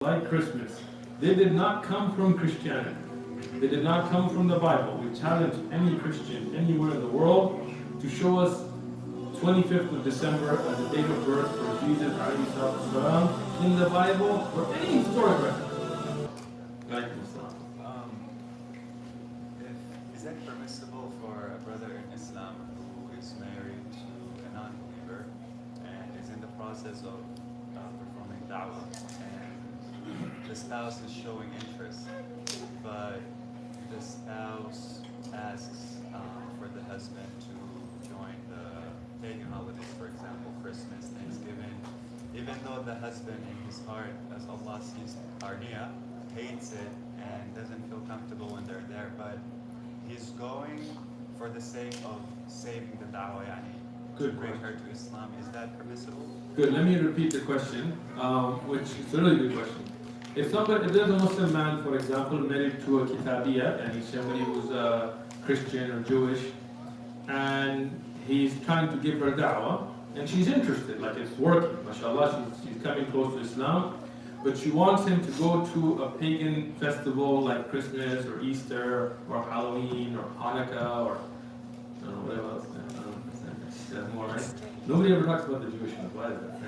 like Christmas. They did not come from Christianity. They did not come from the Bible. We challenge any Christian anywhere in the world to show us 25th of December as the date of birth for Jesus ﷺ in the Bible or any historic record. Is it permissible for a brother in Islam who is married to a non-believer and is in the process of performing da'wah, and the spouse is showing interest, but the spouse asks for the husband to join the pagan holidays, for example, Christmas, Thanksgiving, even though the husband in his heart, as Allah sees our niyyah, hates it and doesn't feel comfortable when they're there, but he's going for the sake of saving the da'wah, to bring her to Islam. Is that permissible? Good. Let me repeat the question, which is a really good question. If there's a Muslim man, for example, married to a Kitabiyya, and he's somebody who's Christian or Jewish, and he's trying to give her da'wah, and she's interested, like it's working, mashallah, she's coming close to Islam, but she wants him to go to a pagan festival like Christmas or Easter or Halloween or Hanukkah or I don't know, whatever else. That's more right. Nobody ever talks about the Jewish ones. Why is that?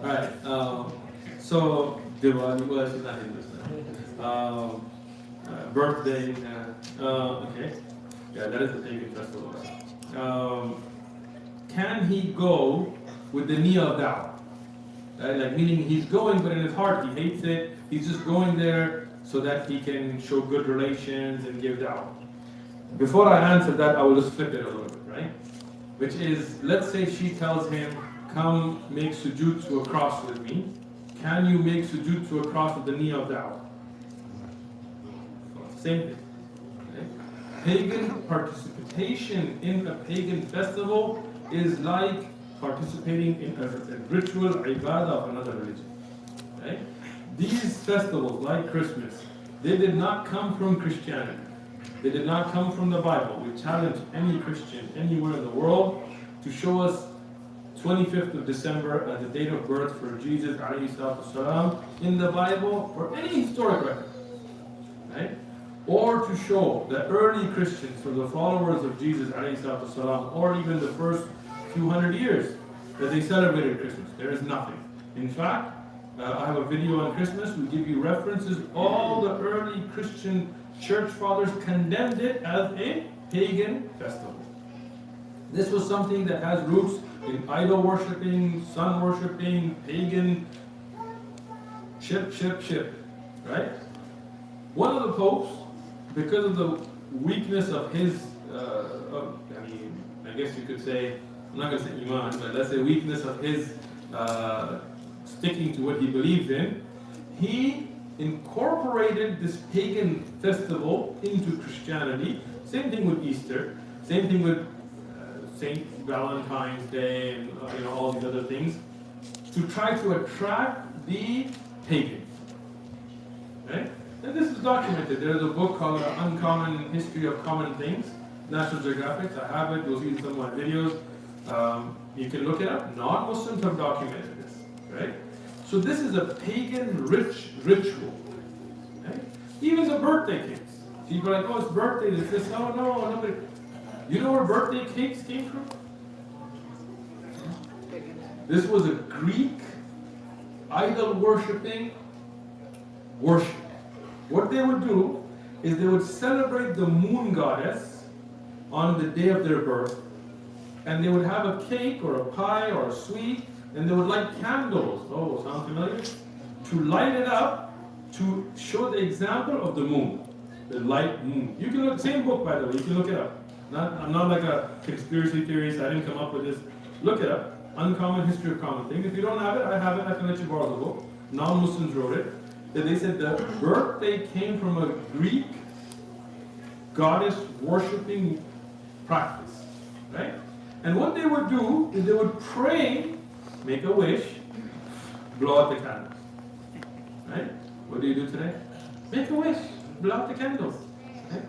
Right? Alright. So Diwali, well, she's not Hindu. Birthday. Okay. Yeah, that is a pagan festival. Can he go with the niyyah of da'wah? Right? Like meaning he's going, but in his heart he hates it. He's just going there so that he can show good relations and give da'wah. Before I answer that, I will just flip it a little bit, right? Which is, let's say she tells him, come make sujood to a cross with me. Can you make sujood to a cross with the niyyah of da'wah? Same thing. Okay? Pagan participation in a pagan festival is like participating in a ritual ibadah of another religion. Right? These festivals, like Christmas, they did not come from Christianity. They did not come from the Bible. We challenge any Christian anywhere in the world to show us 25th of December as the date of birth for Jesus ﷺ in the Bible or any historic record. Right? Or to show the early Christians or the followers of Jesus ﷺ, or even the first few hundred years that they celebrated Christmas. There is nothing. In fact, I have a video on Christmas. We give you references. All the early Christian church fathers condemned it as a pagan festival. This was something that has roots in idol worshipping, sun worshipping, pagan, ship, right? One of the popes, because of the weakness of his, I guess you could say, I'm not going to say iman, but let's say weakness of his sticking to what he believed in, he incorporated this pagan festival into Christianity. Same thing with Easter, same thing with Saint Valentine's Day and all these other things, to try to attract the pagans. Right? And this is documented. There's a book called Uncommon History of Common Things, National Geographic. I have it. You'll see in some of my videos. You can look it up. Non-Muslims have documented this. Right? So this is a pagan ritual. Right? Even the birthday cakes. People are like, oh, it's birthday. It's this. Oh, no, nobody. You know where birthday cakes came from? This was a Greek idol worshipping worship. What they would do is they would celebrate the moon goddess on the day of their birth, and they would have a cake or a pie or a sweet, and they would light candles. Oh, sound familiar? To light it up to show the example of the moon, the light moon. You can look, same book by the way, you can look it up. I'm not like a conspiracy theorist, I didn't come up with this. Look it up. Uncommon History of Common Things. If you don't have it, I have it, I can let you borrow the book. Non-Muslims wrote it. That they said the birthday came from a Greek goddess worshipping practice. Right? And what they would do is they would pray, make a wish, blow out the candles. Right? What do you do today? Make a wish, blow out the candles. Right?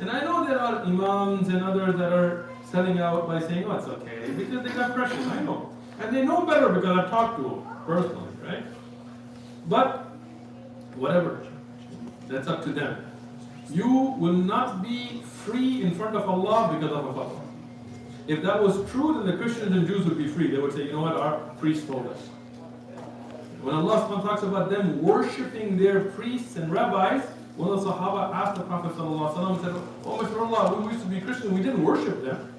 And I know there are imams and others that are selling out by saying, oh, it's okay, because they got pressure, I know. And they know better because I've talked to them personally, right? But whatever. That's up to them. You will not be free in front of Allah because of a fatwa. If that was true, then the Christians and Jews would be free. They would say, you know what, our priest told us. When Allah talks about them worshipping their priests and rabbis, one of the Sahaba asked the Prophet ﷺ, said, "Oh, Mr. Allah, we used to be Christian, we didn't worship them.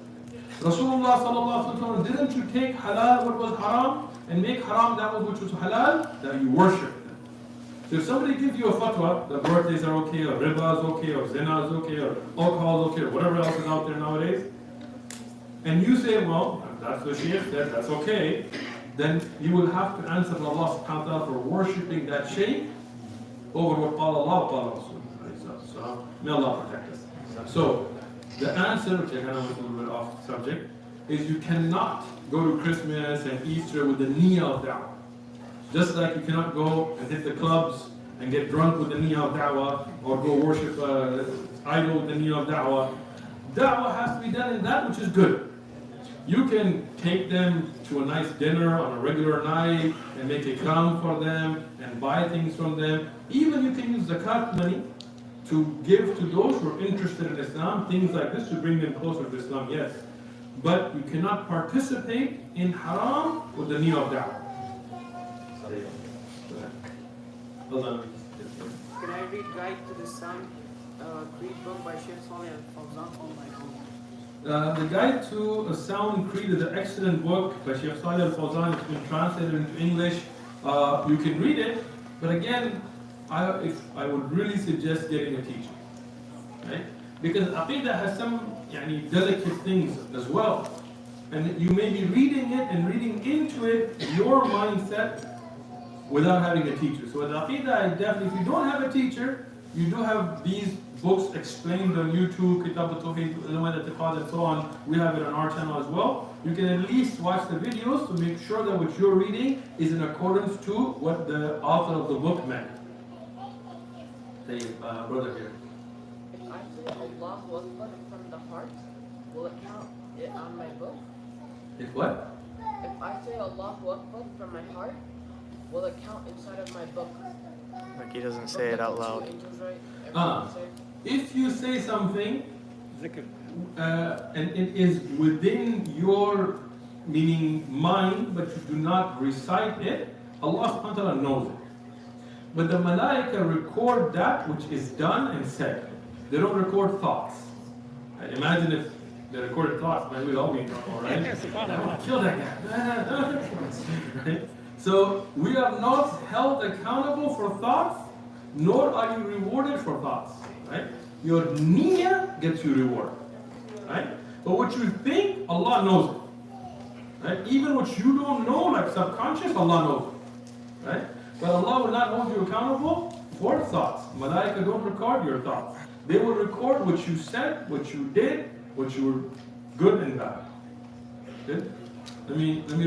Rasulullah ﷺ, didn't you take halal what was haram and make haram that which was halal? That you worship them." So if somebody gives you a fatwa that birthdays are okay, or riba is okay, or zina is okay, or alcohol is okay, or whatever else is out there nowadays, and you say, well, that's the Sheikh said, that's okay, then you will have to answer Allah subhanahu wa ta'ala for worshipping that Sheikh over what Allah, Qala Rasul. May Allah protect us. So, the answer, which I kind of went a little bit off subject, is you cannot go to Christmas and Easter with the niyyah of da'wah. Just like you cannot go and hit the clubs and get drunk with the niyyah of da'wah, or go worship idol with the niyyah of da'wah. Da'wah has to be done in that which is good. You can take them to a nice dinner on a regular night and make ikram for them and buy things from them. Even you can use zakat money to give to those who are interested in Islam, things like this to bring them closer to Islam, yes. But you cannot participate in haram with the niyyah of da'wah. Can I read Guide to the Sound Creed book by Sheikh Saleh Al-Fawzan on my own? The Guide to a Sound Creed is an excellent book by Sheikh Saleh Al-Fawzan. It's been translated into English. You can read it, but again, I would really suggest getting a teacher, right? Because Aqidah has some delicate things as well. And you may be reading it and reading into it your mindset without having a teacher. So with Aqidah, definitely, if you don't have a teacher, you do have these books explained on YouTube, Kitab al-Tawheed, al-I'tiqad, and so on. We have it on our channel as well. You can at least watch the videos to make sure that what you're reading is in accordance to what the author of the book meant. The brother here. If I say Allahu Akbar from the heart, will it count it on my book? If what? If I say Allahu Akbar from my heart, will it count inside of my book? Like he doesn't say it out loud. If you say something and it is within your mind, but you do not recite it, Allah subhanahu wa ta'ala knows it. But the malaika record that which is done and said. They don't record thoughts. Imagine if they recorded thoughts, man, we'd all be in trouble, right? I want to kill that guy. Right? So we are not held accountable for thoughts, nor are you rewarded for thoughts. Right? Your niyyah gets you reward. Right? But what you think, Allah knows it. Right? Even what you don't know, like subconscious, Allah knows it. Right? But Allah will not hold you accountable for thoughts. Malaika don't record your thoughts. They will record what you said, what you did, what you were good and bad. Good? Let me repeat.